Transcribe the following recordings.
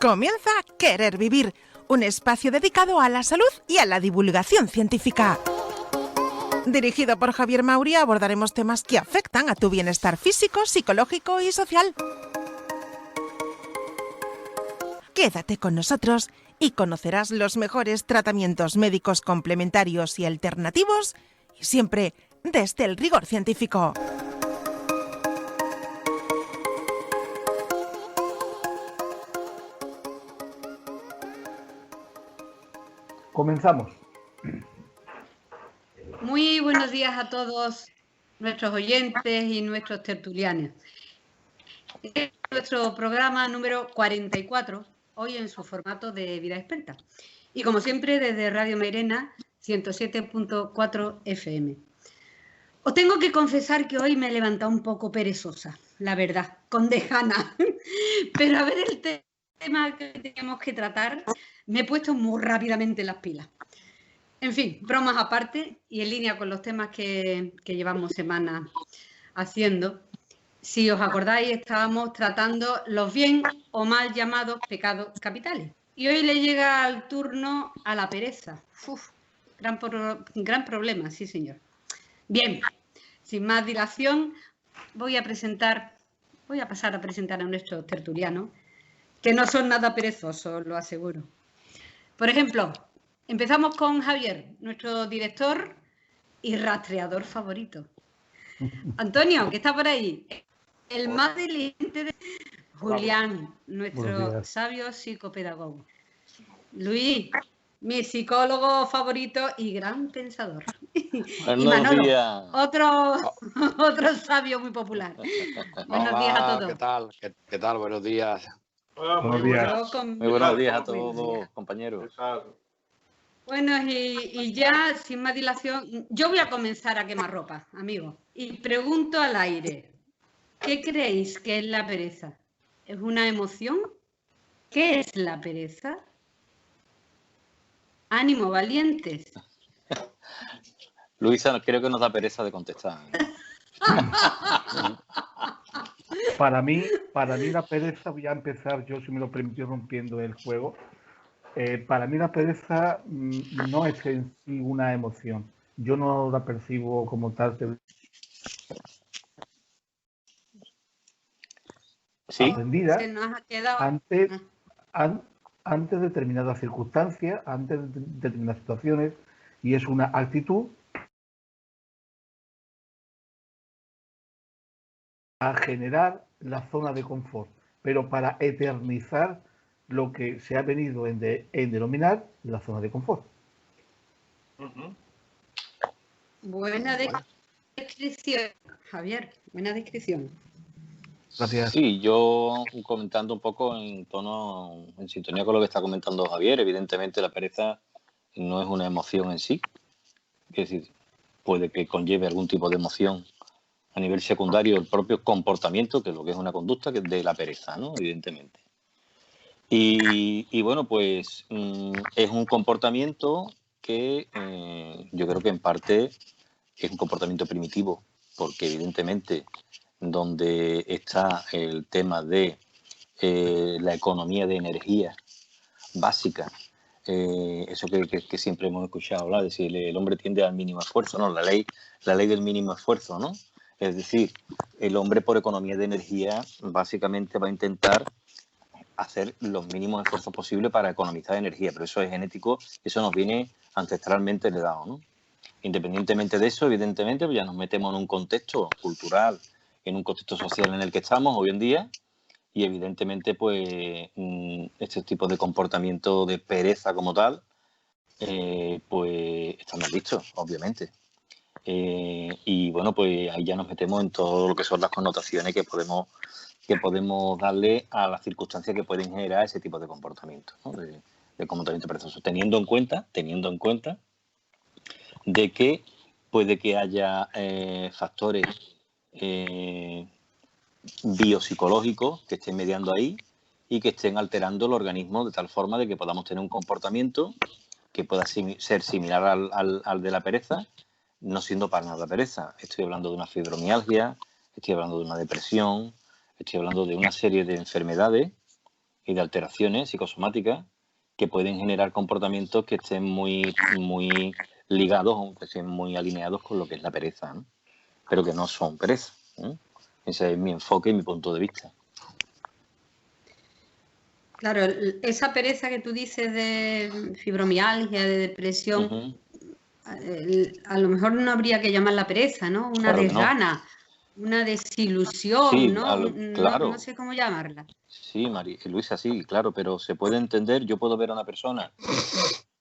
Comienza Querer Vivir, un espacio dedicado a la salud y a la divulgación científica. Dirigido por Javier Mauri, abordaremos temas que afectan a tu bienestar físico, psicológico y social. Quédate con nosotros y conocerás los mejores tratamientos médicos complementarios y alternativos, y siempre desde el rigor científico. Comenzamos. Muy buenos días a todos nuestros oyentes y nuestros tertulianos. Este es nuestro programa número 44, hoy en su formato de Vida Experta. Y como siempre, desde Radio Mairena 107.4 FM. Os tengo que confesar que hoy me he levantado un poco perezosa, la verdad, con dejana. Pero a ver el tema que tenemos que tratar, me he puesto muy rápidamente las pilas. En fin, bromas aparte y en línea con los temas que llevamos semanas haciendo. Si os acordáis, estábamos tratando los bien o mal llamados pecados capitales. Y hoy le llega el turno a la pereza. Uf, gran problema, sí señor. Bien, sin más dilación, voy a pasar a presentar a nuestros tertulianos, que no son nada perezosos, lo aseguro. Por ejemplo, empezamos con Javier, nuestro director y rastreador favorito. Antonio, que está por ahí. El más diligente de Julián, nuestro sabio psicopedagogo. Luis, mi psicólogo favorito y gran pensador. Y Manolo, otro sabio muy popular. Buenos días a todos. ¿Qué tal? Buenos días. Buenos días. Muy buenos días a todos, compañeros. Bueno, y ya sin más dilación, yo voy a comenzar a quemar ropa, amigos. Y pregunto al aire, ¿qué creéis que es la pereza? ¿Es una emoción? ¿Qué es la pereza? Ánimo, valientes. Luisa, creo que nos da pereza de contestar. Para mí la pereza, voy a empezar yo, si me lo permito, rompiendo el juego. Para mí la pereza no es en sí una emoción. Yo no la percibo como tal. ¿Sí? Aprendida Se nos ha quedado... ante determinadas circunstancias, ante determinadas situaciones, y es una actitud a generar la zona de confort, pero para eternizar lo que se ha venido en denominar la zona de confort. Buena descripción, Javier, buena descripción. Gracias. Sí, yo comentando un poco en sintonía con lo que está comentando Javier, evidentemente la pereza no es una emoción en sí, es decir, puede que conlleve algún tipo de emoción a nivel secundario el propio comportamiento, que es lo que es una conducta, que es de la pereza, ¿no? Evidentemente. Y bueno, pues es un comportamiento que yo creo que en parte es un comportamiento primitivo, porque evidentemente donde está el tema de la economía de energía básica, eso que siempre hemos escuchado hablar, de si el hombre tiende al mínimo esfuerzo, ¿no? La ley del mínimo esfuerzo, ¿no? Es decir, el hombre por economía de energía básicamente va a intentar hacer los mínimos esfuerzos posibles para economizar energía, pero eso es genético, eso nos viene ancestralmente heredado, ¿no? Independientemente de eso, evidentemente, pues ya nos metemos en un contexto cultural, en un contexto social en el que estamos hoy en día, y evidentemente, pues, este tipo de comportamiento de pereza como tal, pues, está mal visto, obviamente. Y bueno, pues ahí ya nos metemos en todo lo que son las connotaciones que podemos darle a las circunstancias que pueden generar ese tipo de comportamiento, ¿no? de comportamiento perezoso, teniendo en cuenta de que puede que haya factores biopsicológicos que estén mediando ahí y que estén alterando el organismo de tal forma de que podamos tener un comportamiento que pueda ser similar al de la pereza, no siendo para nada pereza. Estoy hablando de una fibromialgia, estoy hablando de una depresión, estoy hablando de una serie de enfermedades y de alteraciones psicosomáticas que pueden generar comportamientos que estén muy ligados o que estén muy alineados con lo que es la pereza, ¿no? Pero que no son pereza, ¿no? Ese es mi enfoque y mi punto de vista. Claro, esa pereza que tú dices de fibromialgia, de depresión, a lo mejor no habría que llamarla pereza, ¿no? Una Claro que no. desgana, una desilusión, Sí, ¿no? claro. No sé cómo llamarla. Sí, Luisa, sí, claro, pero se puede entender. Yo puedo ver a una persona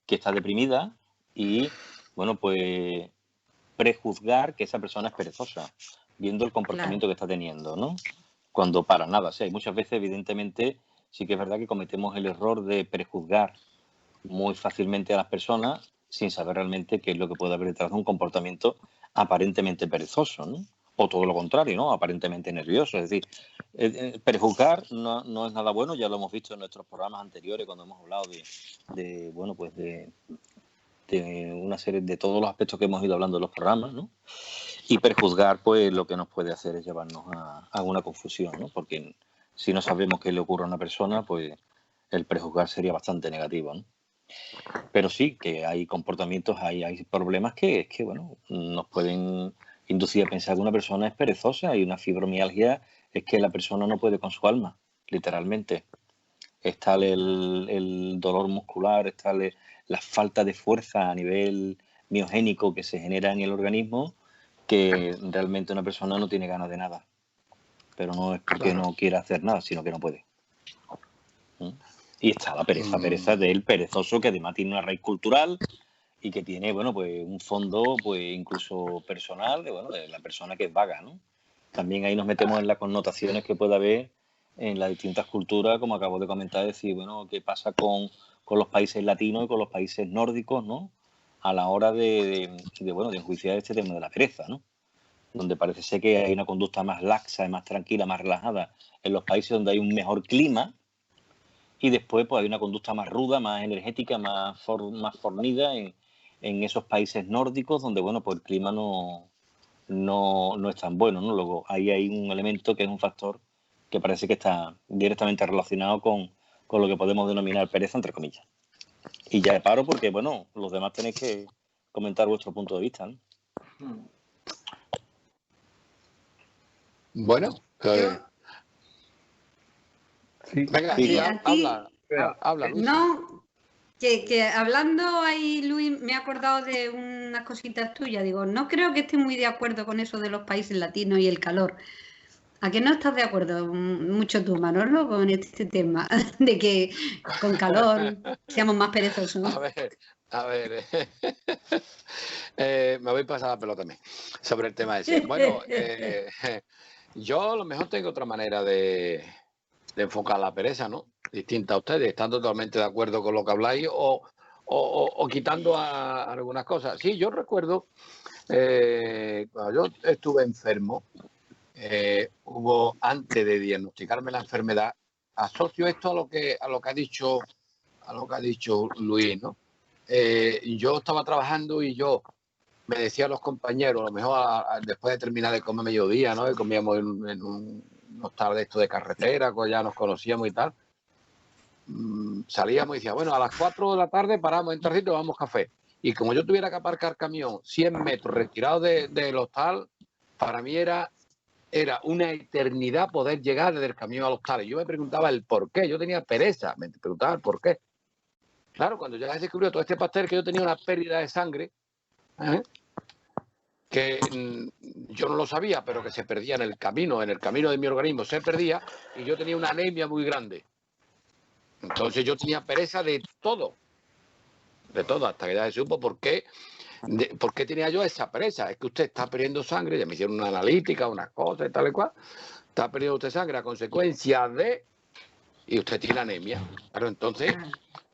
que está deprimida y, bueno, pues prejuzgar que esa persona es perezosa, viendo el comportamiento que está teniendo, ¿no? Cuando para nada, o sea, muchas veces, evidentemente, sí que es verdad que cometemos el error de prejuzgar muy fácilmente a las personas sin saber realmente qué es lo que puede haber detrás de un comportamiento aparentemente perezoso, ¿no? O todo lo contrario, ¿no? Aparentemente nervioso. Es decir, prejuzgar no es nada bueno, ya lo hemos visto en nuestros programas anteriores cuando hemos hablado de una serie de todos los aspectos que hemos ido hablando en los programas, ¿no? Y prejuzgar, pues lo que nos puede hacer es llevarnos a una confusión, ¿no? Porque si no sabemos qué le ocurre a una persona, pues el prejuzgar sería bastante negativo, ¿no? Pero sí, que hay comportamientos, hay problemas que bueno, nos pueden inducir a pensar que una persona es perezosa, y una fibromialgia es que la persona no puede con su alma, literalmente. Es tal el dolor muscular, es tal la falta de fuerza a nivel miogénico que se genera en el organismo, que realmente una persona no tiene ganas de nada. Pero no es porque no quiera hacer nada, sino que no puede. Y está la pereza del perezoso, que además tiene una raíz cultural y que tiene, bueno, pues un fondo, pues incluso personal, de la persona que es vaga, ¿no? También ahí nos metemos en las connotaciones que puede haber en las distintas culturas, como acabo de comentar, decir, bueno, qué pasa con los países latinos y con los países nórdicos, ¿no? A la hora de enjuiciar este tema de la pereza, ¿no? Donde parece ser que hay una conducta más laxa y más tranquila, más relajada en los países donde hay un mejor clima, y después pues hay una conducta más ruda, más energética, más fornida en esos países nórdicos, donde bueno, pues el clima no es tan bueno, ¿no? Luego ahí hay un elemento que es un factor que parece que está directamente relacionado con lo que podemos denominar pereza, entre comillas. Y ya paro porque, bueno, los demás tenéis que comentar vuestro punto de vista, ¿no? Bueno, sí. Venga, Sí, sí, aquí, habla, Luis. no, que hablando ahí, Luis, me he acordado de unas cositas tuyas. Digo, no creo que esté muy de acuerdo con eso de los países latinos y el calor. ¿A qué no estás de acuerdo mucho tú, Manolo, con este tema de que con calor seamos más perezosos? A ver, me voy a pasar la pelota también sobre el tema ese. Bueno, yo a lo mejor tengo otra manera de enfocar la pereza, ¿no? Distinta a ustedes, están totalmente de acuerdo con lo que habláis o quitando algunas cosas. Sí, yo recuerdo cuando yo estuve enfermo, hubo, antes de diagnosticarme la enfermedad, asocio esto a lo que ha dicho Luis, ¿no? Yo estaba trabajando y yo me decía a los compañeros, a lo mejor después de terminar de comer mediodía, ¿no? Que comíamos en un hostal de esto de carretera, pues ya nos conocíamos y tal. Salíamos y decía, bueno, a las 4 de la tarde paramos en Tracito y vamos café. Y como yo tuviera que aparcar camión 100 metros retirado del hostal, para mí era una eternidad poder llegar desde el camión al hostal. Y yo me preguntaba el por qué. Yo tenía pereza, me preguntaba el por qué. Claro, cuando ya descubrió todo este pastel, que yo tenía una pérdida de sangre, que yo no lo sabía, pero que se perdía en el camino de mi organismo se perdía, y yo tenía una anemia muy grande. Entonces yo tenía pereza de todo, hasta que ya se supo por qué tenía yo esa pereza. Es que usted está perdiendo sangre, ya me hicieron una analítica, unas cosas y tal y cual, está perdiendo usted sangre a consecuencia de, y usted tiene anemia. Pero entonces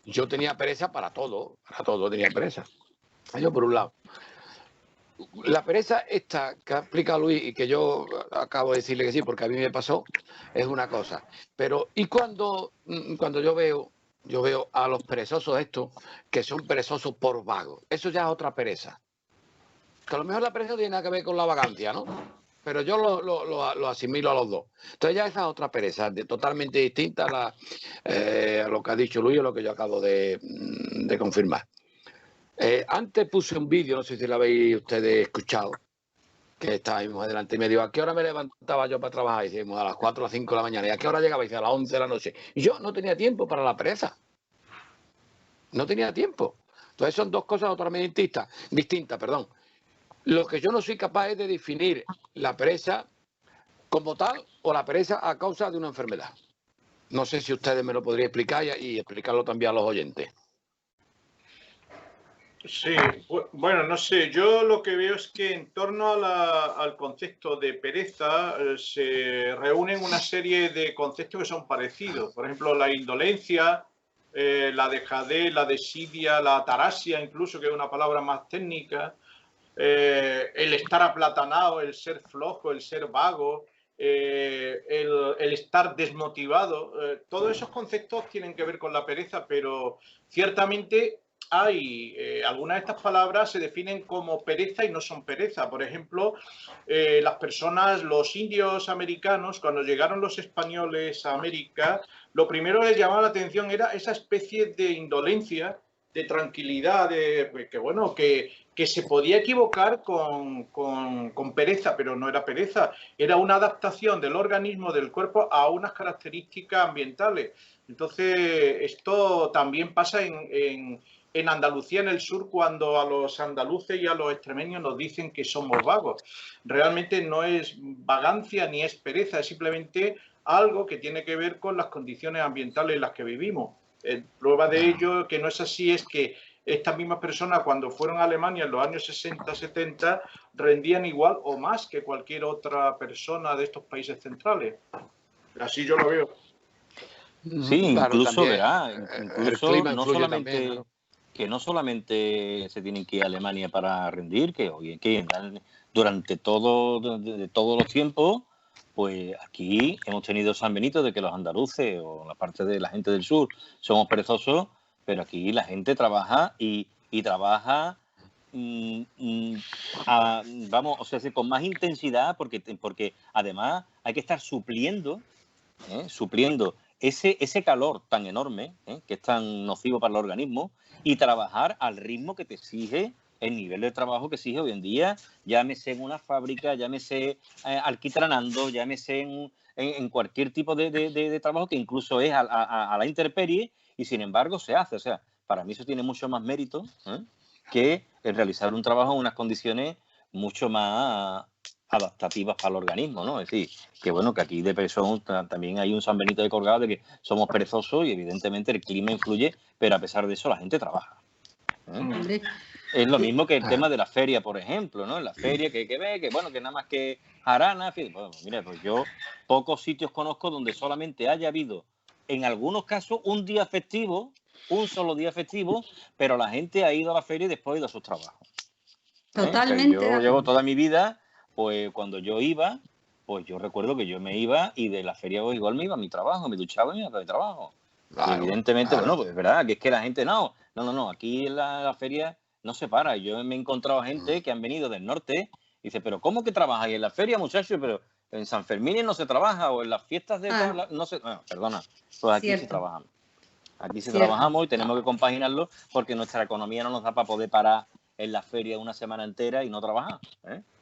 yo tenía pereza para todo tenía pereza. Yo por un lado. La pereza esta que explica Luis y que yo acabo de decirle que sí, porque a mí me pasó, es una cosa. Pero ¿y cuando yo veo a los perezosos estos, que son perezosos por vagos? Eso ya es otra pereza. Que a lo mejor la pereza tiene nada que ver con la vagancia, ¿no? pero yo lo asimilo a los dos. Entonces ya esa es otra pereza, totalmente distinta a lo que ha dicho Luis, o lo que yo acabo de confirmar. Antes puse un vídeo, no sé si lo habéis ustedes escuchado, que estábamos adelante y me dijo, ¿a qué hora me levantaba yo para trabajar? Y decimos, a las 4 o las 5 de la mañana. ¿Y a qué hora llegaba? Y dice, a las 11 de la noche. Y yo no tenía tiempo para la pereza. No tenía tiempo. Entonces son dos cosas totalmente distintas. Lo que yo no soy capaz es de definir la pereza como tal o la pereza a causa de una enfermedad. No sé si ustedes me lo podrían explicar y explicarlo también a los oyentes. Sí, bueno, no sé, yo lo que veo es que en torno al concepto de pereza se reúnen una serie de conceptos que son parecidos. Por ejemplo, la indolencia, la dejadez, la desidia, la ataraxia, incluso, que es una palabra más técnica, el estar aplatanado, el ser flojo, el ser vago, el estar desmotivado. Todos esos conceptos tienen que ver con la pereza, pero ciertamente hay algunas de estas palabras se definen como pereza y no son pereza. Por ejemplo, las personas, los indios americanos, cuando llegaron los españoles a América, lo primero que les llamaba la atención era esa especie de indolencia, de tranquilidad, que se podía equivocar con pereza, pero no era pereza, era una adaptación del organismo, del cuerpo, a unas características ambientales. Entonces, esto también pasa en Andalucía, en el sur, cuando a los andaluces y a los extremeños nos dicen que somos vagos. Realmente no es vagancia ni es pereza, es simplemente algo que tiene que ver con las condiciones ambientales en las que vivimos. Prueba de ello, que no es así, es que estas mismas personas, cuando fueron a Alemania en los años 60-70, rendían igual o más que cualquier otra persona de estos países centrales. Así yo lo veo. Sí, Claro, incluso, también, verá, el clima no influye solamente, también, claro. que no solamente se tienen que ir a Alemania para rendir, que hoy que durante de todos los tiempos, pues aquí hemos tenido San Benito de que los andaluces o la parte de la gente del sur somos perezosos, pero aquí la gente trabaja y trabaja, vamos, o sea, con más intensidad, porque además hay que estar supliendo ese calor tan enorme, que es tan nocivo para el organismo, y trabajar al ritmo que te exige el nivel de trabajo que exige hoy en día, llámese en una fábrica, llámese alquitranando, llámese en cualquier tipo de trabajo que incluso es a la intemperie, y sin embargo se hace. O sea, para mí eso tiene mucho más mérito que el realizar un trabajo en unas condiciones mucho más adaptativas para el organismo, ¿no? Es decir, que bueno, que aquí de persona también hay un San Benito de colgado de que somos perezosos y evidentemente el clima influye, pero a pesar de eso la gente trabaja. Hombre. Es lo mismo que el tema de la feria, por ejemplo, ¿no? En la feria que ve, que bueno, que nada más que jarana, bueno, mira, pues yo pocos sitios conozco donde solamente haya habido, en algunos casos, un día festivo, un solo día festivo, pero la gente ha ido a la feria y después ha ido a sus trabajos. Totalmente. O sea, yo llevo toda mi vida, pues cuando yo iba, pues yo recuerdo que yo me iba y de la feria pues, igual me iba a mi trabajo, me duchaba y me iba a mi trabajo. Claro, y evidentemente, claro. Bueno, pues es verdad, que es que la gente no, aquí en la feria no se para. Yo me he encontrado gente que han venido del norte y dice, pero ¿cómo que trabajáis en la feria, muchachos? Pero en San Fermín no se trabaja, o en las fiestas de... no se... Bueno, perdona, pues aquí sí trabajamos. Aquí sí trabajamos y tenemos que compaginarlo porque nuestra economía no nos da para poder parar en la feria una semana entera y no trabajar.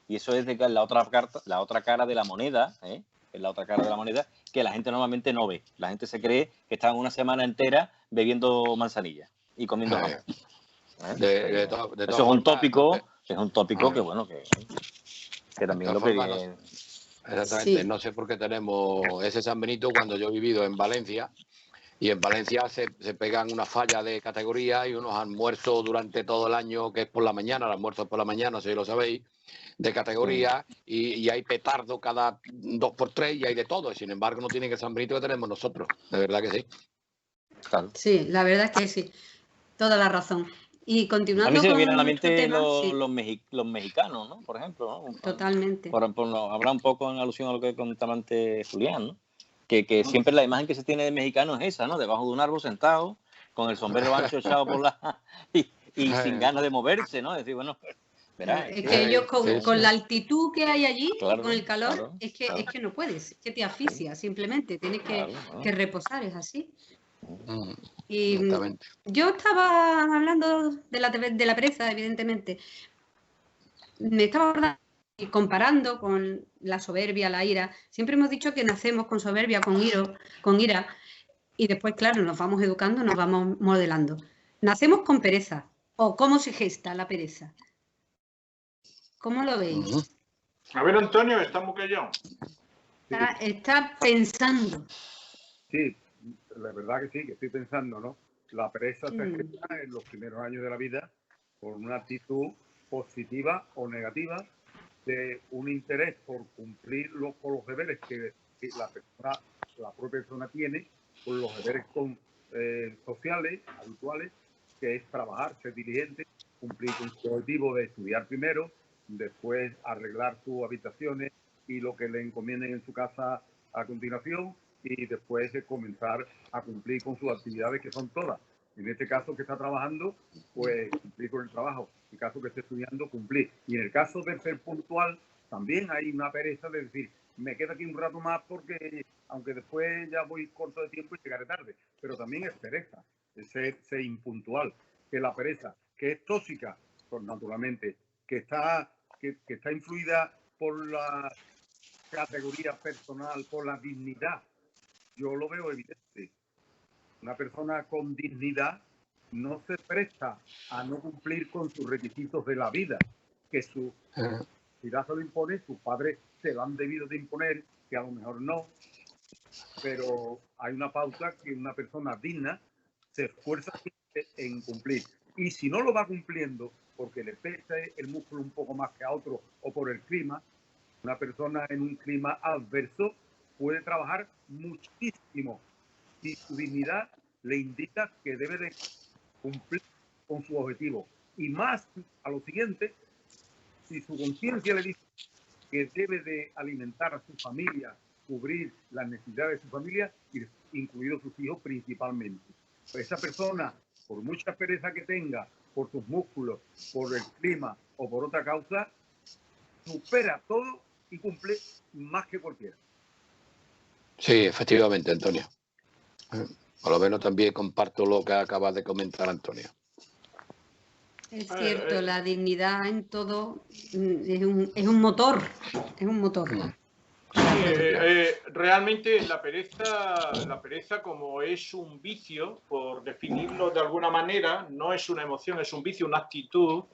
Y eso es de que la otra cara de la moneda, es la otra cara de la moneda que la gente normalmente no ve. La gente se cree que están una semana entera bebiendo manzanilla y comiendo jamón. Eso es un tópico, que bueno, que también lo que... Exactamente, Sí. no sé por qué tenemos ese San Benito cuando yo he vivido en Valencia, y en Valencia se pegan una falla de categoría y unos almuerzos durante todo el año, que es por la mañana, el almuerzo es por la mañana, si lo sabéis, de categoría, y hay petardo cada 2x3 y hay de todo, y sin embargo no tienen el San Benito que tenemos nosotros, de verdad que sí. Claro. Sí, la verdad es que sí, toda la razón. Y continuando a mí se me con vienen a la nuestro mente tema, sí, los mexicanos, ¿no? Por ejemplo, ¿no? totalmente. Por hablar un poco en alusión a lo que comentaba antes Julián, ¿no? Que siempre la imagen que se tiene de mexicano es esa, ¿no? Debajo de un árbol sentado, con el sombrero ancho echado por la... y sin ganas de moverse, ¿no? Es decir, bueno, esperar. Es que ellos con la altitud que hay allí, Claro, con el calor, claro, es que no puedes, es que te asfixia, simplemente, tienes claro. que reposar, es así. Mm, Y Exactamente. yo estaba hablando de la pereza, evidentemente. Me estaba acordando y comparando con la soberbia, la ira. Siempre hemos dicho que nacemos con soberbia, con ira, y después, claro, nos vamos educando, nos vamos modelando. Nacemos con pereza. ¿O cómo se gesta la pereza? ¿Cómo lo veis? Ujú. A ver, Antonio, estamos callados. Está pensando. Sí, la verdad que sí, que estoy pensando, ¿no? La pereza se gesta en los primeros años de la vida por una actitud positiva o negativa de un interés por cumplir con los deberes que la propia persona tiene, con los deberes sociales, habituales, que es trabajar, ser diligente, cumplir con su objetivo de estudiar primero, después arreglar sus habitaciones y lo que le encomienden en su casa a continuación, y después de comenzar a cumplir con sus actividades, que son todas. En este caso que está trabajando, pues cumplir con el trabajo. En el caso que esté estudiando, cumplir. Y en el caso de ser puntual, también hay una pereza de decir, me quedo aquí un rato más porque, aunque después ya voy corto de tiempo y llegaré tarde. Pero también es pereza, es ser impuntual. Que la pereza, que es tóxica, pues naturalmente, que está influida por la categoría personal, por la dignidad. Yo lo veo evidente. Una persona con dignidad no se presta a no cumplir con sus requisitos de la vida, que su vida se lo impone, sus padres se lo han debido de imponer, que a lo mejor no, pero hay una pauta que una persona digna se esfuerza en cumplir. Y si no lo va cumpliendo porque le pesa el músculo un poco más que a otro o por el clima, una persona en un clima adverso puede trabajar muchísimo si su dignidad le indica que debe de cumplir con su objetivo. Y más a lo siguiente, si su conciencia le dice que debe de alimentar a su familia, cubrir las necesidades de su familia, incluidos sus hijos principalmente. Pues esa persona, por mucha pereza que tenga, por sus músculos, por el clima o por otra causa, supera todo y cumple más que cualquiera. Sí, efectivamente, Antonio. Por lo menos también comparto lo que acabas de comentar, Antonio. Es cierto, la dignidad en todo es un motor, es un motor. Realmente la pereza como es un vicio, por definirlo de alguna manera, no es una emoción, es un vicio, una actitud,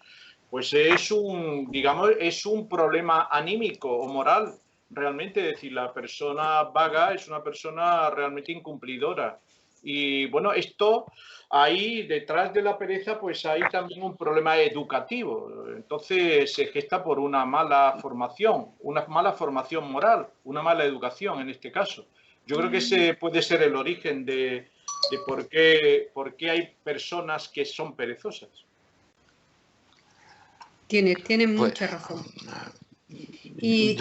pues es un problema anímico o moral. Realmente, es decir, la persona vaga es una persona realmente incumplidora. Y bueno, esto ahí detrás de la pereza pues hay también un problema educativo. Entonces se gesta por una mala formación moral, una mala educación en este caso. Yo creo que ese puede ser el origen de por qué hay personas que son perezosas. Tienes mucha razón. Y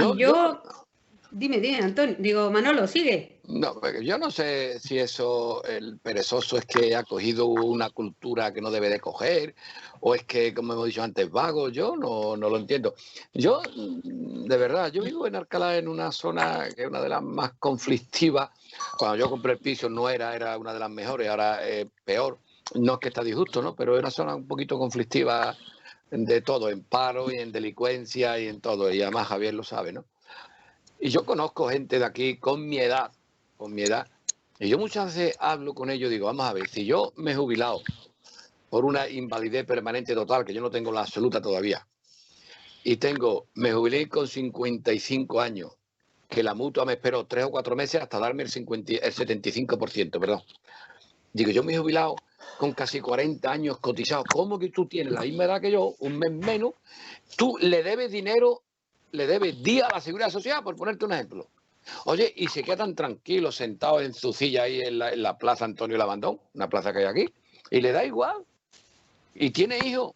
dime, Antonio, Manolo, sigue. No, yo no sé si el perezoso es que ha cogido una cultura que no debe de coger, o es que, como hemos dicho antes, vago. Yo no lo entiendo. Yo, de verdad, yo vivo en Alcalá, en una zona que es una de las más conflictivas. Cuando yo compré el piso era una de las mejores, ahora es peor. No es que está disgusto, ¿no? Pero es una zona un poquito conflictiva de todo, en paro y en delincuencia y en todo. Y además Javier lo sabe, ¿no? Y yo conozco gente de aquí con mi edad, y yo muchas veces hablo con ellos, digo, vamos a ver, si yo me he jubilado por una invalidez permanente total, que yo no tengo la absoluta todavía, y me jubilé con 55 años, que la mutua me esperó 3 o 4 meses hasta darme el 75%, perdón. Digo, yo me he jubilado con casi 40 años cotizados. ¿Cómo que tú tienes la misma edad que yo, un mes menos? Tú le debes dinero, le debes día a la Seguridad Social, por ponerte un ejemplo. Oye, y se quedan tranquilos sentados en su silla ahí en la Plaza Antonio Lavandón, una plaza que hay aquí, y le da igual. Y tiene hijos.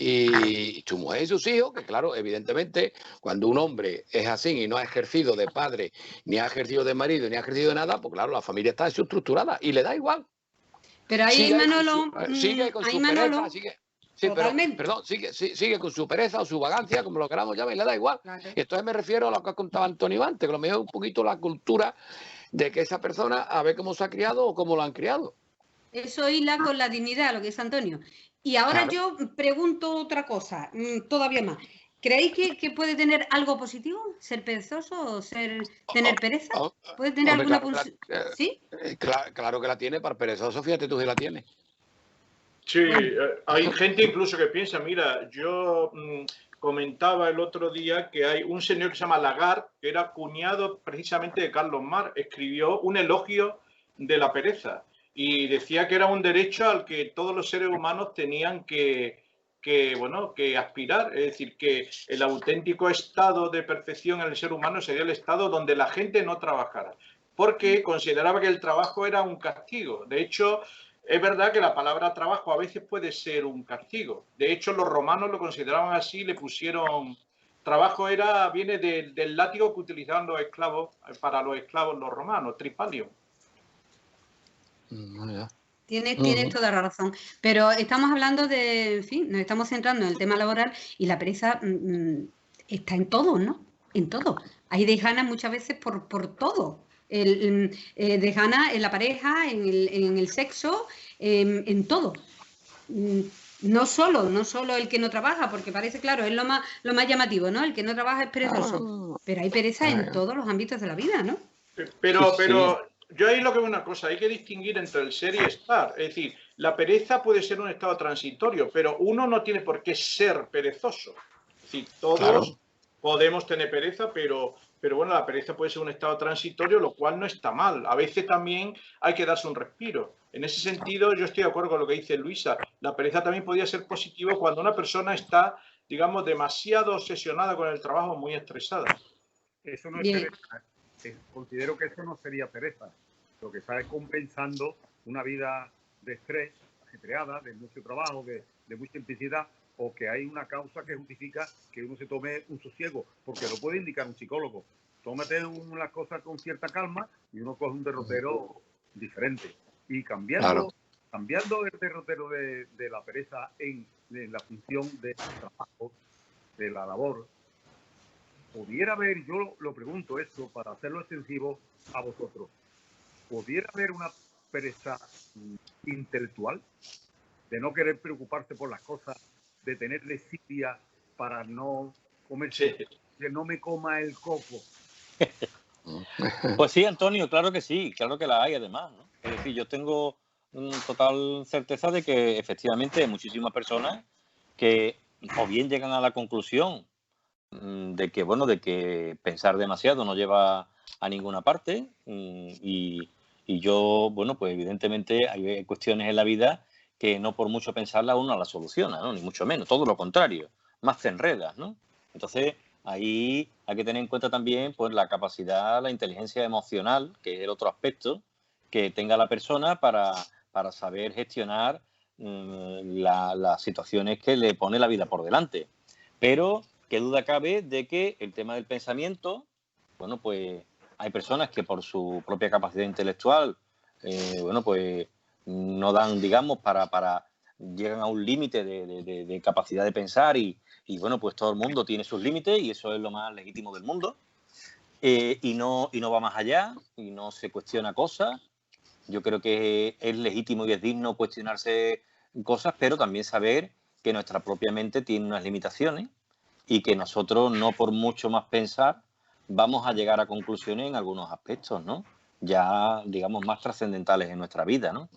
Y su mujer y sus hijos, que claro, evidentemente, cuando un hombre es así y no ha ejercido de padre, ni ha ejercido de marido, ni ha ejercido de nada, pues claro, la familia está desestructurada y le da igual. Pero ahí, Manolo, sigue con su pereza, Sí, Totalmente. pero, perdón, sigue con su pereza o su vagancia, como lo queramos llamar, y le da igual. Claro. Y entonces me refiero a lo que contaba Antonio antes, que lo mejor es un poquito la cultura de que esa persona, a ver cómo se ha criado o cómo lo han criado. Eso hila con la dignidad, lo que dice Antonio. Y ahora Claro. yo pregunto otra cosa, todavía más. ¿Creéis que puede tener algo positivo? ¿Ser perezoso o tener pereza? ¿Puede tener Hombre, alguna claro, ¿Sí? claro que la tiene, para el perezoso, fíjate tú si la tiene. Sí, Bueno. hay gente incluso que piensa, mira, yo comentaba el otro día que hay un señor que se llama Lagarde, que era cuñado precisamente de Carlos Marx, escribió un elogio de la pereza y decía que era un derecho al que todos los seres humanos tenían que aspirar. Es decir, que el auténtico estado de perfección en el ser humano sería el estado donde la gente no trabajara, porque consideraba que el trabajo era un castigo. De hecho, es verdad que la palabra trabajo a veces puede ser un castigo. De hecho, los romanos lo consideraban así, le pusieron... Trabajo viene del látigo que utilizaban los esclavos, para los esclavos los romanos, tripalium. Tienes toda la razón. Pero estamos hablando en fin, nos estamos centrando en el tema laboral y la pereza está en todo, ¿no? En todo. Hay desganas muchas veces por todo. Desgana en la pareja, en el sexo, en todo. No solo el que no trabaja, porque parece, claro, es lo más llamativo, ¿no? El que no trabaja es perezoso. Pero hay pereza en todos los ámbitos de la vida, ¿no? Pero yo ahí lo que veo una cosa, hay que distinguir entre el ser y estar. Es decir, la pereza puede ser un estado transitorio, pero uno no tiene por qué ser perezoso. Es decir, todos podemos tener pereza, pero bueno, la pereza puede ser un estado transitorio, lo cual no está mal. A veces también hay que darse un respiro. En ese sentido, yo estoy de acuerdo con lo que dice Luisa. La pereza también podría ser positivo cuando una persona está, digamos, demasiado obsesionada con el trabajo, muy estresada. Eso no es pereza. Considero que eso no sería pereza. Lo que está es compensando una vida de estrés, ajetreada, de mucho trabajo, de mucha intensidad, o que hay una causa que justifica que uno se tome un sosiego, porque lo puede indicar un psicólogo. Tómate las cosas con cierta calma y uno coge un derrotero diferente. Y cambiando el derrotero de la pereza en la función del trabajo, de la labor, pudiera haber, yo lo pregunto esto para hacerlo extensivo a vosotros, ¿pudiera haber una pereza intelectual? De no querer preocuparse por las cosas, de tener desidia para no comerse, que no me coma el coco. Pues sí, Antonio, claro que sí, claro que la hay además, ¿no? Es decir, yo tengo total certeza de que efectivamente hay muchísimas personas que o bien llegan a la conclusión de que pensar demasiado no lleva a ninguna parte y yo, bueno, pues evidentemente hay cuestiones en la vida que no por mucho pensarla uno la soluciona, ¿no? Ni mucho menos, todo lo contrario, más te enredas, ¿no? Entonces, ahí hay que tener en cuenta también pues la capacidad, la inteligencia emocional, que es el otro aspecto que tenga la persona para saber gestionar las situaciones que le pone la vida por delante. Pero qué duda cabe de que el tema del pensamiento, bueno, pues hay personas que por su propia capacidad intelectual, bueno, pues no dan, digamos, llegan a un límite de capacidad de pensar y bueno, pues todo el mundo tiene sus límites y eso es lo más legítimo del mundo. Y no va más allá y no se cuestiona cosas. Yo creo que es legítimo y es digno cuestionarse cosas, pero también saber que nuestra propia mente tiene unas limitaciones y que nosotros no por mucho más pensar vamos a llegar a conclusiones en algunos aspectos, ¿no? Ya, digamos, más trascendentales en nuestra vida, ¿no?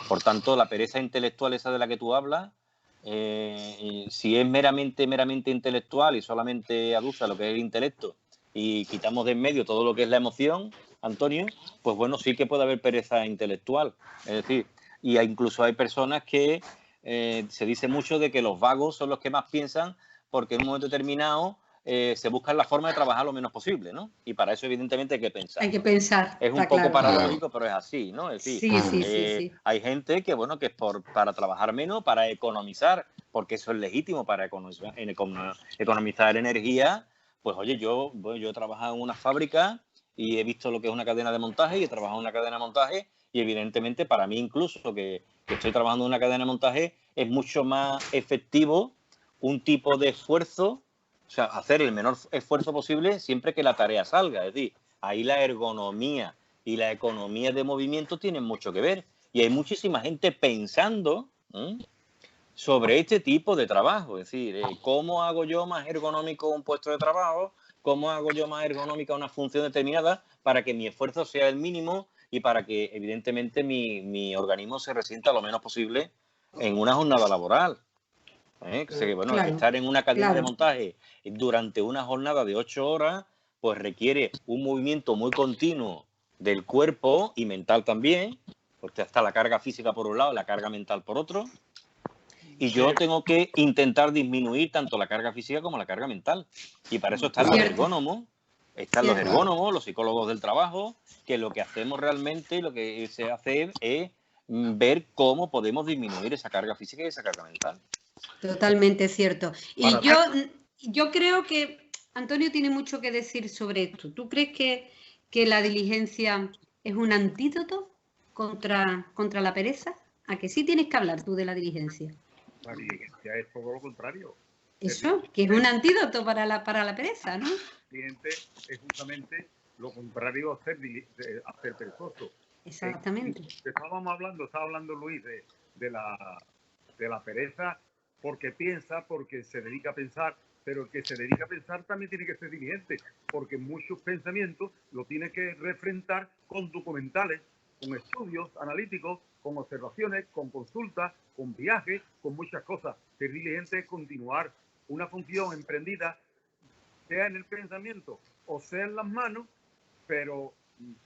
Por tanto, la pereza intelectual esa de la que tú hablas, si es meramente intelectual y solamente aduce a lo que es el intelecto y quitamos de en medio todo lo que es la emoción, Antonio, pues bueno, sí que puede haber pereza intelectual. Es decir, y incluso hay personas que se dice mucho de que los vagos son los que más piensan porque en un momento determinado se buscan la forma de trabajar lo menos posible, ¿no? Y para eso, evidentemente, hay que pensar. Hay que pensar. Es un poco paradójico, pero es así, ¿no? Es decir, sí. hay gente que, bueno, que es para trabajar menos, para economizar, porque eso es legítimo, para economizar energía. Pues, oye, yo he trabajado en una fábrica y he visto lo que es una cadena de montaje y he trabajado en una cadena de montaje y, evidentemente, para mí incluso, que estoy trabajando en una cadena de montaje, es mucho más efectivo un tipo de esfuerzo, o sea, hacer el menor esfuerzo posible siempre que la tarea salga. Es decir, ahí la ergonomía y la economía de movimiento tienen mucho que ver. Y hay muchísima gente pensando sobre este tipo de trabajo. Es decir, ¿cómo hago yo más ergonómico un puesto de trabajo? ¿Cómo hago yo más ergonómica una función determinada para que mi esfuerzo sea el mínimo y para que, evidentemente, mi organismo se resienta lo menos posible en una jornada laboral? Bueno, Claro, estar en una cadena de claro. montaje durante una jornada de 8 horas, pues requiere un movimiento muy continuo del cuerpo y mental también, porque está la carga física por un lado y la carga mental por otro. Y yo tengo que intentar disminuir tanto la carga física como la carga mental. Y para eso están los ergónomos, los psicólogos del trabajo, que lo que hacemos realmente, lo que se hace es ver cómo podemos disminuir esa carga física y esa carga mental. Totalmente cierto. Y yo creo que Antonio tiene mucho que decir sobre esto. ¿Tú crees que la diligencia es un antídoto contra la pereza? ¿A que sí tienes que hablar tú de la diligencia? La diligencia es todo lo contrario. Eso, que es un antídoto para la pereza, ¿no? Cliente es justamente lo contrario a ser perezoso. Exactamente. Estaba hablando Luis de la pereza porque piensa, porque se dedica a pensar, pero el que se dedica a pensar también tiene que ser diligente, porque muchos pensamientos lo tiene que refrentar con documentales, con estudios analíticos, con observaciones, con consultas, con viajes, con muchas cosas. Ser diligente es continuar una función emprendida, sea en el pensamiento o sea en las manos, pero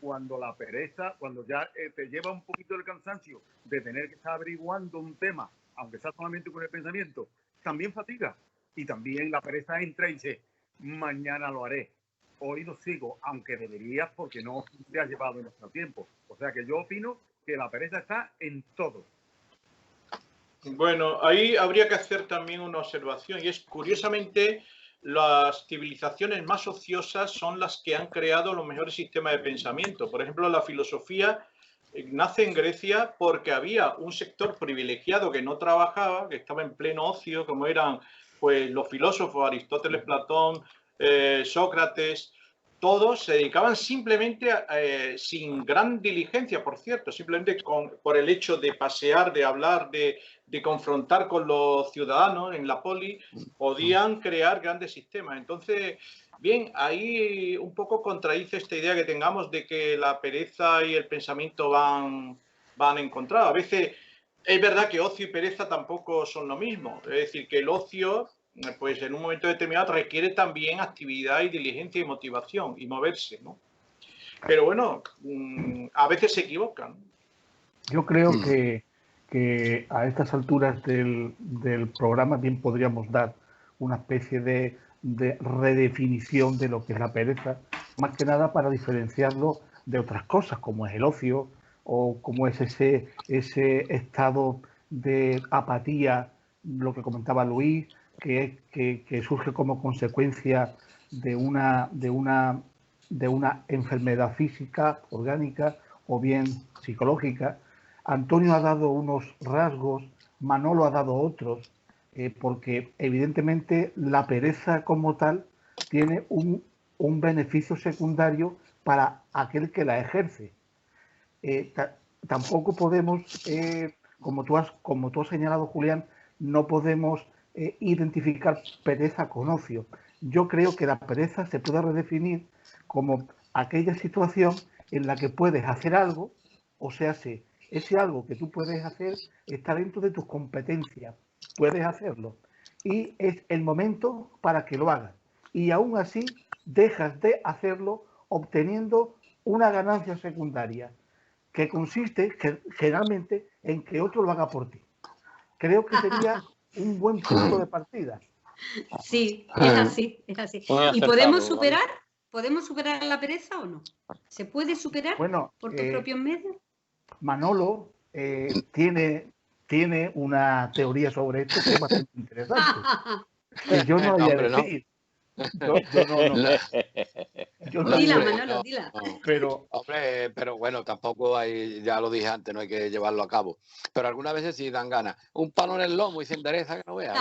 cuando la pereza, cuando ya te lleva un poquito el cansancio de tener que estar averiguando un tema, aunque sea solamente con el pensamiento, también fatiga. Y también la pereza entra y dice, mañana lo haré. Hoy no sigo, aunque deberías porque no te has llevado nuestro tiempo. O sea que yo opino que la pereza está en todo. Bueno, ahí habría que hacer también una observación y es, curiosamente, las civilizaciones más ociosas son las que han creado los mejores sistemas de pensamiento. Por ejemplo, la filosofía nace en Grecia porque había un sector privilegiado que no trabajaba, que estaba en pleno ocio, como eran pues los filósofos, Aristóteles, Platón, Sócrates. Todos se dedicaban simplemente, sin gran diligencia, por cierto, simplemente por el hecho de pasear, de hablar, de confrontar con los ciudadanos en la poli, podían crear grandes sistemas. Entonces, bien, ahí un poco contradice esta idea que tengamos de que la pereza y el pensamiento van encontrados. A veces es verdad que ocio y pereza tampoco son lo mismo. Es decir, que el ocio, pues en un momento determinado requiere también actividad y diligencia y motivación y moverse, ¿no? Pero bueno, a veces se equivocan. Yo creo que a estas alturas del programa bien podríamos dar una especie de redefinición de lo que es la pereza, más que nada para diferenciarlo de otras cosas, como es el ocio o como es ese estado de apatía, lo que comentaba Luis, que surge como consecuencia de una enfermedad física, orgánica o bien psicológica. Antonio ha dado unos rasgos, Manolo ha dado otros, porque evidentemente la pereza como tal tiene un beneficio secundario para aquel que la ejerce. Tampoco podemos, como tú has señalado, Julián, no podemos identificar pereza con ocio. Yo creo que la pereza se puede redefinir como aquella situación en la que puedes hacer algo, o sea, ese algo que tú puedes hacer está dentro de tus competencias, puedes hacerlo, y es el momento para que lo hagas. Y aún así dejas de hacerlo obteniendo una ganancia secundaria, que consiste generalmente en que otro lo haga por ti. Creo que sería un buen punto de partida. Sí, es así, es así. ¿Y podemos superar la pereza o no? ¿Se puede superar por tus propios medios? Manolo tiene una teoría sobre esto que es bastante interesante. Que yo no voy a decir. Yo no Dila, sé, Manolo, dila. pero Hombre, pero bueno, tampoco hay, ya lo dije antes, no hay que llevarlo a cabo. Pero algunas veces sí dan ganas. Un palo en el lomo y se endereza que no veas.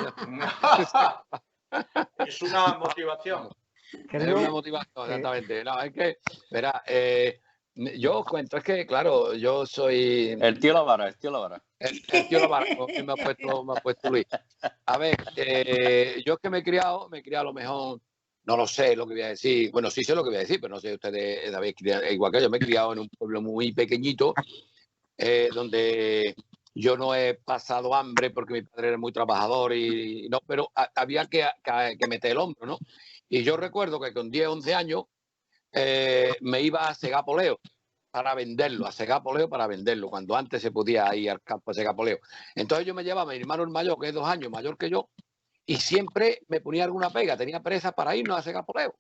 Es una motivación. Es creo una motivación, que exactamente. No, es que, verá, yo os cuento, es que, claro, yo soy El tío la vara, el tío la vara. el tío Lavarco, que me ha puesto Luis. A ver, yo es que me he criado a lo mejor, no lo sé lo que voy a decir. Bueno, sí sé lo que voy a decir, pero no sé ustedes, David, igual que yo, me he criado en un pueblo muy pequeñito, donde yo no he pasado hambre porque mi padre era muy trabajador y no, pero había que meter el hombro, ¿no? Y yo recuerdo que con 10, 11 años me iba a segar poleo para venderlo, a segar poleo para venderlo, cuando antes se podía ir al campo a segar poleo. Entonces yo me llevaba a mi hermano el mayor, que es 2 años mayor que yo, y siempre me ponía alguna pega, tenía pereza para irnos a segar poleo.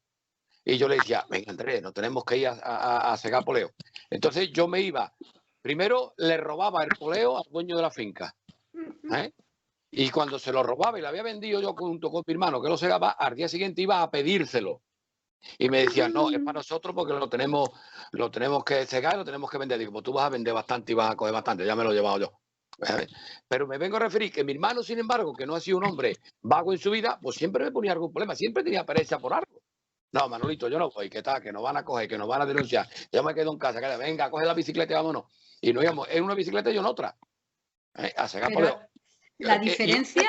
Y yo le decía, venga Andrés, nos tenemos que ir a segar poleo. Entonces yo me iba, primero le robaba el poleo al dueño de la finca, ¿eh? Y cuando se lo robaba y lo había vendido yo junto con mi hermano que lo segaba, al día siguiente iba a pedírselo. Y me decían, no, es para nosotros porque lo tenemos que cegar, lo tenemos que vender. Digo, pues tú vas a vender bastante y vas a coger bastante, ya me lo he llevado yo. Pero me vengo a referir que mi hermano, sin embargo, que no ha sido un hombre vago en su vida, pues siempre me ponía algún problema, siempre tenía pereza por algo. No, Manolito, yo no voy, ¿qué tal? Que nos van a coger, que nos van a denunciar. Yo me quedo en casa, que venga, coge la bicicleta y vámonos. Y nos íbamos en una bicicleta y yo en otra. A cegar poleo. La diferencia,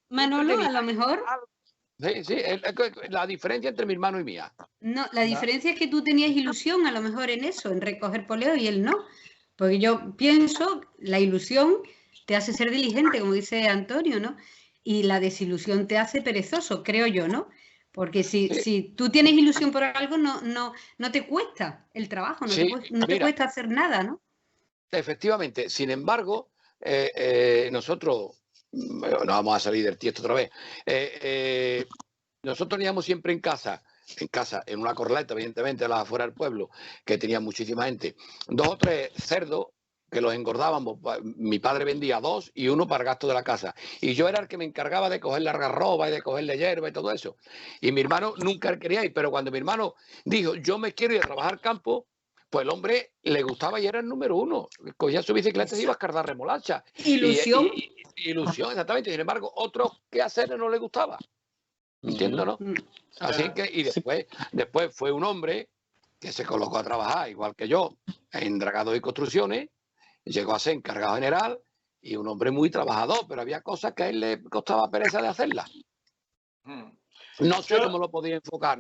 Manolo, a lo mejor... Sí, sí, la diferencia entre mi hermano y mía. No, la diferencia es que tú tenías ilusión a lo mejor en eso, en recoger poleo y él no. Porque yo pienso, la ilusión te hace ser diligente, como dice Antonio, ¿no? Y la desilusión te hace perezoso, creo yo, ¿no? Porque si tú tienes ilusión por algo, no te cuesta el trabajo, no te cuesta hacer nada, ¿no? Efectivamente, sin embargo, nosotros, no vamos a salir del tiesto otra vez, nosotros teníamos siempre en casa, en una corraleta, evidentemente, a las afuera del pueblo, que tenía muchísima gente, 2 o 3 cerdos que los engordábamos. Mi padre vendía 2 y 1 para el gasto de la casa. Y yo era el que me encargaba de coger la algarroba y de cogerle hierba y todo eso. Y mi hermano nunca quería ir, pero cuando mi hermano dijo, yo me quiero ir a trabajar campo, pues el hombre le gustaba y era el número 1. Cogía su bicicleta y iba a escardar remolacha. Ilusión. Ilusión, exactamente. Sin embargo, otros quehaceres no le gustaba. ¿Entiendes, no? Así que, y después fue un hombre que se colocó a trabajar, igual que yo, en dragados y construcciones, llegó a ser encargado general y un hombre muy trabajador, pero había cosas que a él le costaba pereza de hacerlas. No sé cómo lo podía enfocar,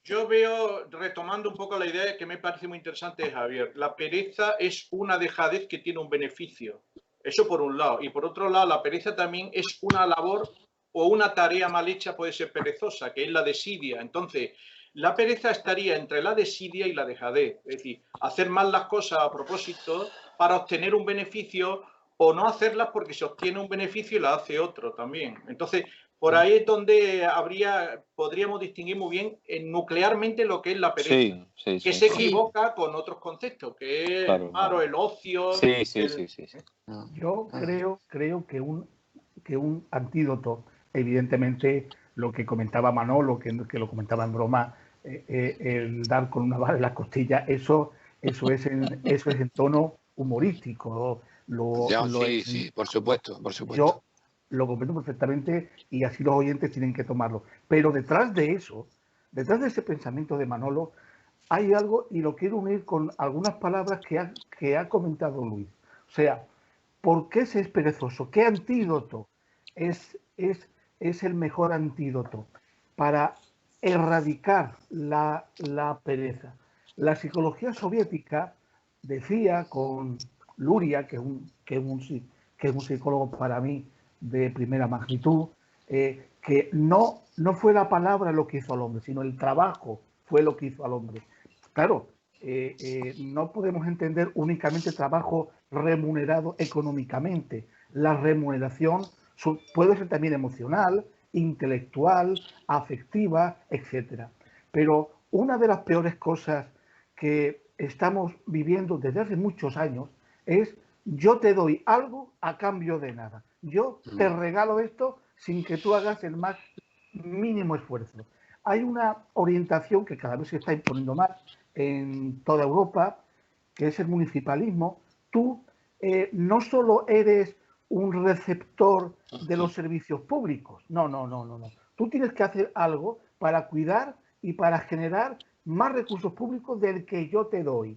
Yo veo, retomando un poco la idea que me parece muy interesante, Javier, la pereza es una dejadez que tiene un beneficio. Eso por un lado. Y por otro lado, la pereza también es una labor o una tarea mal hecha, puede ser perezosa, que es la desidia. Entonces, la pereza estaría entre la desidia y la dejadez. Es decir, hacer mal las cosas a propósito para obtener un beneficio o no hacerlas porque se obtiene un beneficio y la hace otro también. Entonces, por ahí es donde podríamos distinguir muy bien nuclearmente lo que es la pereza, que se equivoca con otros conceptos, que es el ocio. Yo creo que un antídoto, evidentemente, lo que comentaba Manolo, que lo comentaba en broma, el dar con una bala en las costillas, eso es en tono humorístico. Sí, por supuesto. Yo lo comprendo perfectamente y así los oyentes tienen que tomarlo. Pero detrás de ese pensamiento de Manolo, hay algo, y lo quiero unir con algunas palabras que ha comentado Luis. O sea, ¿por qué se es perezoso? ¿Qué antídoto es el mejor antídoto para erradicar la pereza? La psicología soviética decía con Luria, que es un psicólogo para mí de primera magnitud, que no fue la palabra lo que hizo al hombre, sino el trabajo fue lo que hizo al hombre. Claro, no podemos entender únicamente trabajo remunerado económicamente. La remuneración puede ser también emocional, intelectual, afectiva, etc. Pero una de las peores cosas que estamos viviendo desde hace muchos años es: yo te doy algo a cambio de nada. Yo te regalo esto sin que tú hagas el más mínimo esfuerzo. hay una orientación que cada vez se está imponiendo más en toda Europa, que es el municipalismo. Tú no solo eres un receptor de los servicios públicos, no. Tú tienes que hacer algo para cuidar y para generar más recursos públicos del que yo te doy.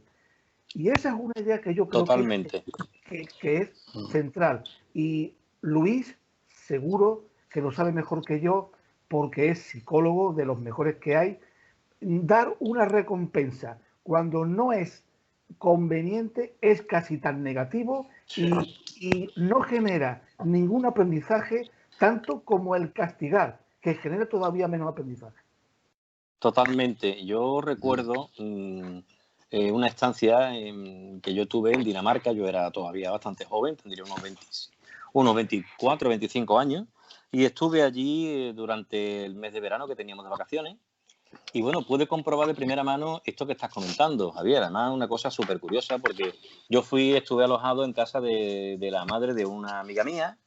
Y esa es una idea que yo creo que es central. Y Luis, seguro que lo sabe mejor que yo, porque es psicólogo de los mejores que hay. Dar una recompensa cuando no es conveniente es casi tan negativo y no genera ningún aprendizaje, tanto como el castigar, que genera todavía menos aprendizaje. Totalmente. Yo recuerdo una estancia que yo tuve en Dinamarca. Yo era todavía bastante joven, tendría unos 24, 25 años, y estuve allí durante el mes de verano que teníamos de vacaciones. Y bueno, pude comprobar de primera mano esto que estás comentando, Javier. Además, una cosa súper curiosa, porque yo estuve alojado en casa de la madre de una amiga mía.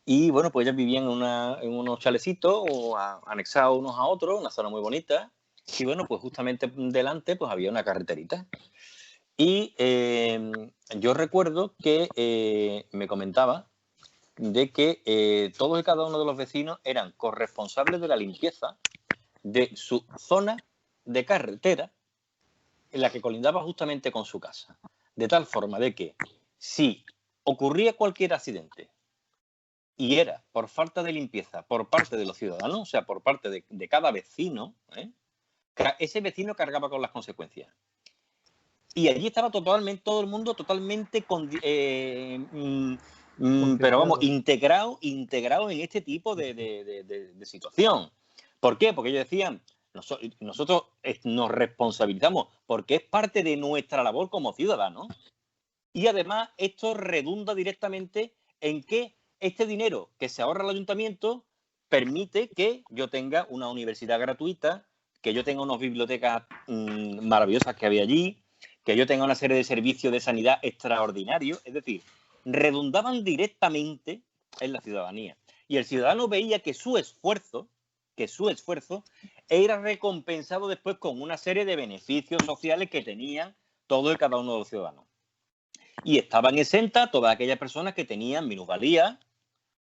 Y bueno, pues ellas vivían en unos chalecitos anexados unos a otros, una zona muy bonita. Y bueno, pues justamente delante pues había una carreterita. Y yo recuerdo que me comentaba de que todos y cada uno de los vecinos eran corresponsables de la limpieza de su zona de carretera en la que colindaba justamente con su casa. De tal forma de que si ocurría cualquier accidente y era por falta de limpieza por parte de los ciudadanos, o sea, por parte de cada vecino, ese vecino cargaba con las consecuencias. Y allí estaba todo el mundo totalmente pero vamos, integrado en este tipo de situación. ¿Por qué? Porque ellos decían, nosotros nos responsabilizamos porque es parte de nuestra labor como ciudadanos, y además esto redunda directamente en que este dinero que se ahorra el ayuntamiento permite que yo tenga una universidad gratuita, que yo tenga unas bibliotecas maravillosas que había allí, que yo tenga una serie de servicios de sanidad extraordinarios. Es decir, redundaban directamente en la ciudadanía. Y el ciudadano veía que su esfuerzo era recompensado después con una serie de beneficios sociales que tenían todos y cada uno de los ciudadanos. Y estaban exentas todas aquellas personas que tenían minusvalía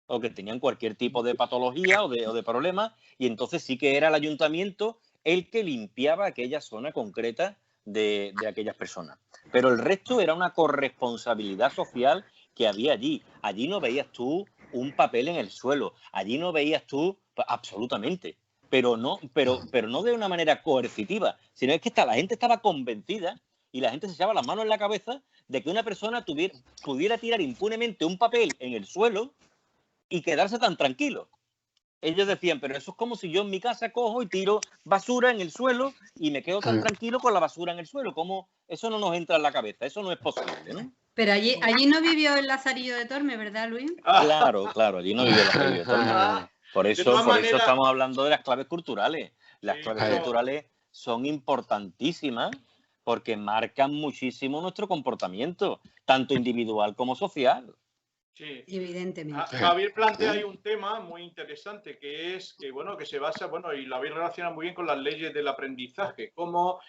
o que tenían cualquier tipo de patología o de problema, y entonces sí que era el ayuntamiento el que limpiaba aquella zona concreta de aquellas personas. Pero el resto era una corresponsabilidad social que había allí. Allí no veías tú un papel en el suelo, allí no veías tú absolutamente, pero no de una manera coercitiva, sino es que la gente estaba convencida y la gente se echaba las manos en la cabeza de que una persona pudiera tirar impunemente un papel en el suelo y quedarse tan tranquilo. Ellos decían, pero eso es como si yo en mi casa cojo y tiro basura en el suelo y me quedo tan tranquilo con la basura en el suelo. ¿Cómo? Eso no nos entra en la cabeza, eso no es posible, ¿no? Pero allí no vivió el Lazarillo de Tormes, ¿verdad, Luis? Claro, allí no vivió el Lazarillo de Tormes. Por eso estamos hablando de las claves culturales. Las claves culturales son importantísimas porque marcan muchísimo nuestro comportamiento, tanto individual como social. Sí. Evidentemente. Javier plantea ahí un tema muy interesante que es que se basa, y lo habéis relacionado muy bien con las leyes del aprendizaje, cómo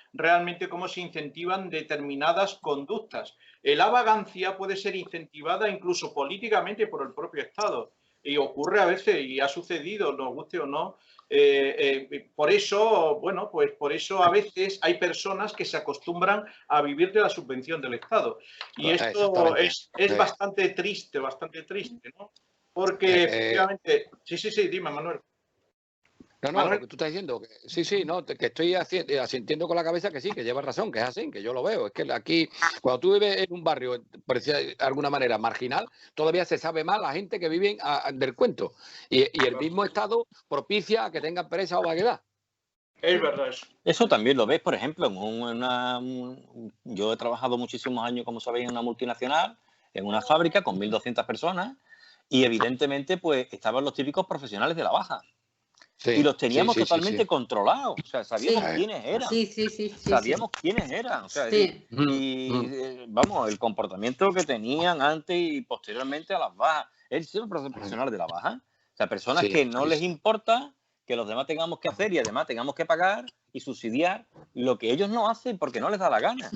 se incentivan determinadas conductas. La vagancia puede ser incentivada incluso políticamente por el propio Estado, y ocurre a veces, y ha sucedido, nos guste o no. Por eso a veces hay personas que se acostumbran a vivir de la subvención del Estado. Y esto es bastante triste, ¿no? Porque efectivamente... Sí, dime, Manuel. No, lo que tú estás diciendo, que estoy asintiendo con la cabeza que sí, que llevas razón, que es así, que yo lo veo. Es que aquí, cuando tú vives en un barrio, parecía de alguna manera marginal, todavía se sabe más la gente que vive del cuento. Y el mismo Estado propicia a que tengan pereza o vaguedad. Es verdad eso. Eso también lo ves, por ejemplo, yo he trabajado muchísimos años, como sabéis, en una multinacional, en una fábrica con 1.200 personas, y evidentemente pues estaban los típicos profesionales de la baja. Sí, y los teníamos totalmente controlados, o sea, sabíamos quiénes eran. Sabíamos quiénes eran, o sea, vamos, el comportamiento que tenían antes y posteriormente a las bajas. Él sí, los profesionales de la baja, o sea, personas que no les importa que los demás tengamos que hacer y además tengamos que pagar y subsidiar lo que ellos no hacen porque no les da la gana.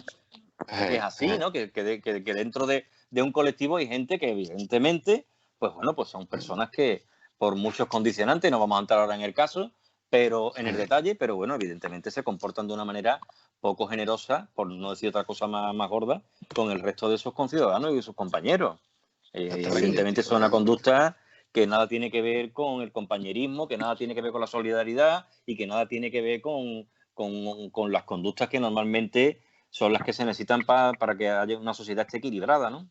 Que es así, ¿no? Que dentro de un colectivo hay gente que evidentemente, pues bueno, pues son personas que por muchos condicionantes, no vamos a entrar ahora en el caso, pero en el detalle, pero bueno, evidentemente se comportan de una manera poco generosa, por no decir otra cosa más gorda, con el resto de sus conciudadanos y sus compañeros. Evidentemente es una conducta que nada tiene que ver con el compañerismo, que nada tiene que ver con la solidaridad y que nada tiene que ver con las conductas que normalmente son las que se necesitan para que haya una sociedad esté equilibrada, ¿no?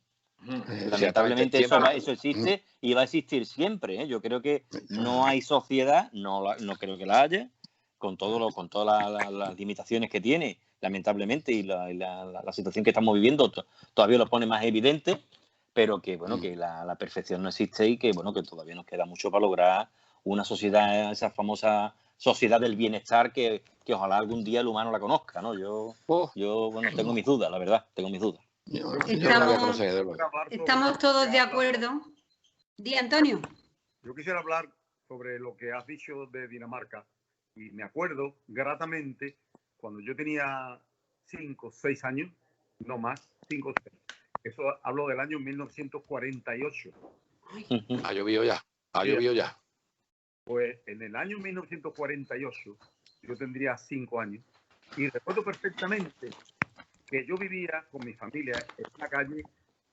Lamentablemente eso existe y va a existir siempre, ¿eh? Yo creo que no hay sociedad, no creo que la haya, con todas las limitaciones que tiene, lamentablemente, y la situación que estamos viviendo todavía lo pone más evidente, pero que bueno, que la perfección no existe y que bueno, que todavía nos queda mucho para lograr una sociedad, esa famosa sociedad del bienestar que ojalá algún día el humano la conozca, ¿no? Yo bueno, tengo mis dudas, la verdad, tengo mis dudas. Estamos todos de acuerdo. Di, Antonio. Yo quisiera hablar sobre lo que has dicho de Dinamarca y me acuerdo gratamente cuando yo tenía 5 o 6 años, no más, 5 o 6. Eso hablo del año 1948. Ha llovido ya. Pues en el año 1948 yo tendría 5 años y recuerdo perfectamente que yo vivía con mi familia en una calle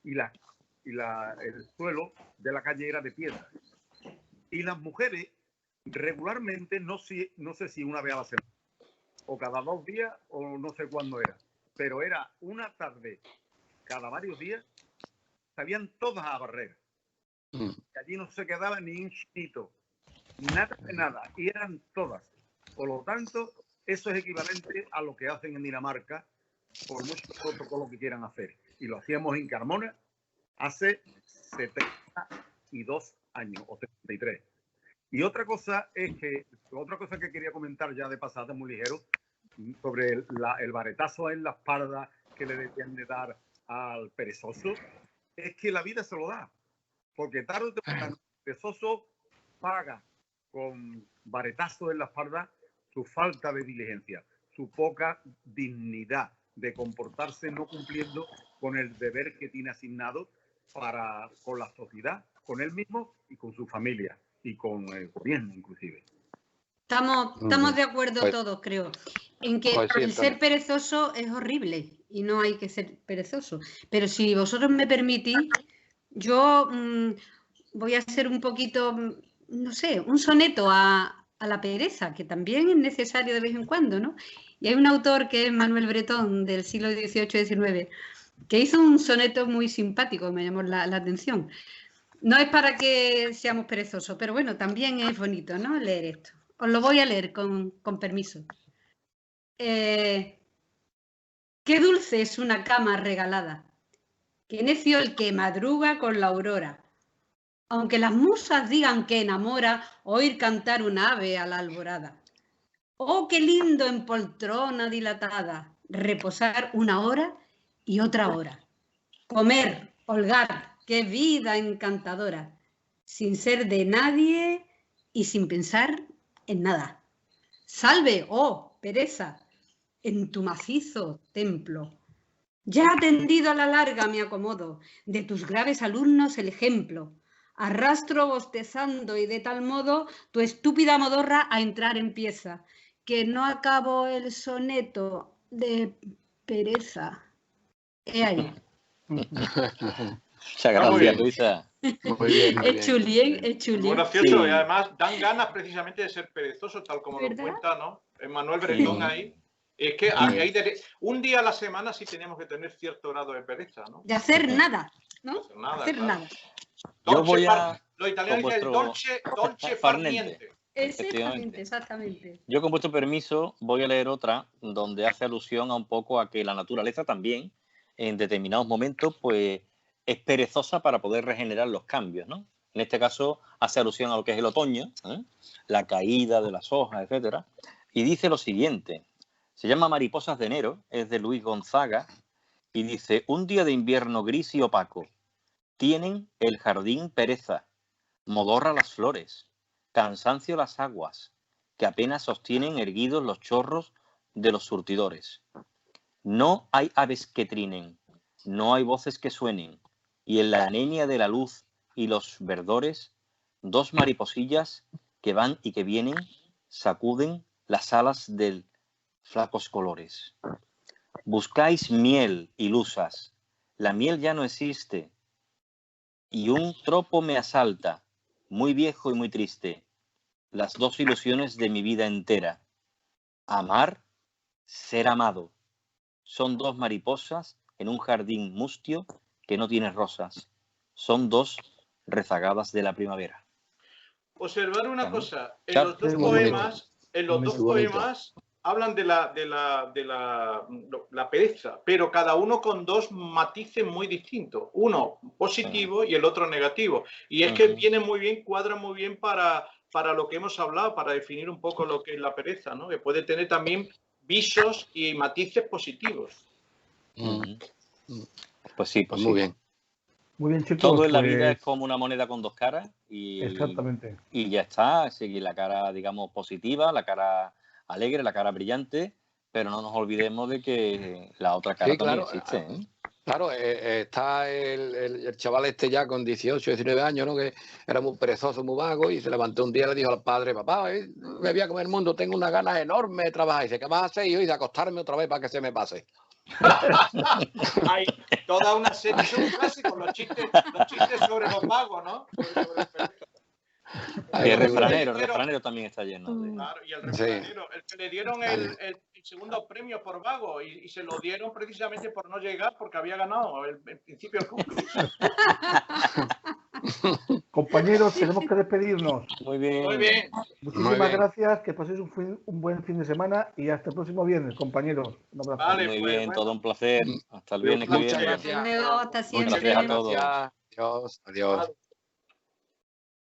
y el suelo de la calle era de piedra. Y las mujeres regularmente, no sé si una vez a la semana, o cada 2 días, o no sé cuándo era, pero era una tarde, cada varios días, salían todas a barrer. Y allí no se quedaba ni un chinito, nada de nada, y eran todas. Por lo tanto, eso es equivalente a lo que hacen en Dinamarca, por muchos protocolos que quieran hacer. Y lo hacíamos en Carmona hace 72 años, o 73. Y otra cosa que quería comentar ya de pasada, muy ligero, sobre el varetazo en la espalda que le debían de dar al perezoso, es que la vida se lo da. Porque tarde o temprano el perezoso paga con varetazo en la espalda su falta de diligencia, su poca dignidad de comportarse no cumpliendo con el deber que tiene asignado con la sociedad, con él mismo y con su familia y con el gobierno inclusive. Estamos de acuerdo todos, creo, en que el ser perezoso es horrible y no hay que ser perezoso. Pero si vosotros me permitís, yo voy a hacer un poquito, no sé, un soneto a la pereza, que también es necesario de vez en cuando, ¿no? Y hay un autor que es Manuel Bretón, del siglo XVIII-XIX, que hizo un soneto muy simpático, me llamó la atención. No es para que seamos perezosos, pero bueno, también es bonito, ¿no? Leer esto. Os lo voy a leer con permiso. Qué dulce es una cama regalada, qué necio el que madruga con la aurora. Aunque las musas digan que enamora oír cantar un ave a la alborada. Oh, qué lindo en poltrona dilatada, reposar una hora y otra hora. Comer, holgar, qué vida encantadora, sin ser de nadie y sin pensar en nada. Salve, oh, pereza, en tu macizo templo. Ya tendido a la larga me acomodo, de tus graves alumnos el ejemplo. Arrastro bostezando y de tal modo tu estúpida modorra a entrar empieza, que no acabo el soneto de pereza. He ahí. Muchas gracias, Luisa. Muy bien. Es chulín, es chulín. Muy gracioso Sí. y además dan ganas precisamente de ser perezosos, tal como lo ¿Verdad? cuenta, ¿no? Manuel Bretón ahí. Es que un día a la semana sí tenemos que tener cierto grado de pereza, ¿no? De hacer nada, ¿no? Hacer nada, Hacer claro. nada. Yo voy a... Los italianos con dicen vuestro- dolce farniente. farniente. Exactamente, exactamente. Yo, con vuestro permiso, voy a leer otra donde hace alusión a un poco a que la naturaleza también, en determinados momentos, pues es perezosa para poder regenerar los cambios, ¿no? En este caso hace alusión a lo que es el otoño, la caída de las hojas, etcétera. Y dice lo siguiente, se llama Mariposas de enero, es de Luis Gonzaga, y dice: un día de invierno gris y opaco, tienen el jardín pereza, modorra las flores, cansancio las aguas, que apenas sostienen erguidos los chorros de los surtidores. No hay aves que trinen, no hay voces que suenen, y en la anemia de la luz y los verdores, dos mariposillas que van y que vienen sacuden las alas de flacos colores. Buscáis miel, ilusas, la miel ya no existe, y un tropo me asalta, muy viejo y muy triste, las dos ilusiones de mi vida entera. Amar, ser amado. Son dos mariposas en un jardín mustio que no tiene rosas. Son dos rezagadas de la primavera. Observar una cosa, en Claro. los dos Qué bonito. poemas, Muy bonito. hablan de la pereza, pero cada uno con dos matices muy distintos, uno positivo y el otro negativo. Y es que viene muy bien, cuadra muy bien para lo que hemos hablado, para definir un poco lo que es la pereza, ¿no? Que puede tener también visos y matices positivos. Pues sí, Pues muy bien. Muy bien, chicos. Todo en la pues, vida es como una moneda con dos caras Exactamente. y ya está. Seguir la cara, digamos, positiva, la cara alegre, la cara brillante, pero no nos olvidemos de que la otra cara Sí, también claro. existe, ¿eh? Claro, está el chaval este ya con 18, 19 años, ¿no? Que era muy perezoso, muy vago, y se levantó un día y le dijo al padre: papá, me voy a comer el mundo, tengo una ganas enorme de trabajar. Y dice: ¿qué vas a hacer? Y de acostarme otra vez para que se me pase. Hay toda una serie, es un clásico, los chistes sobre los vagos, ¿no? Y el refranero también está lleno de... Claro, y el refranero, el que le dieron el segundo premio por vago y se lo dieron precisamente por no llegar porque había ganado el principio del concurso. Compañeros, tenemos que despedirnos. Muy bien. Muy bien. Muchísimas Muy bien. gracias, que paséis un buen fin de semana y hasta el próximo viernes, compañeros. Un abrazo. Vale, Muy pues, bien, bueno. todo un placer. Hasta el viernes que Muchas viene. gracias. Hasta luego, hasta Muchas siempre. gracias a todos. Gracias. Adiós. Adiós.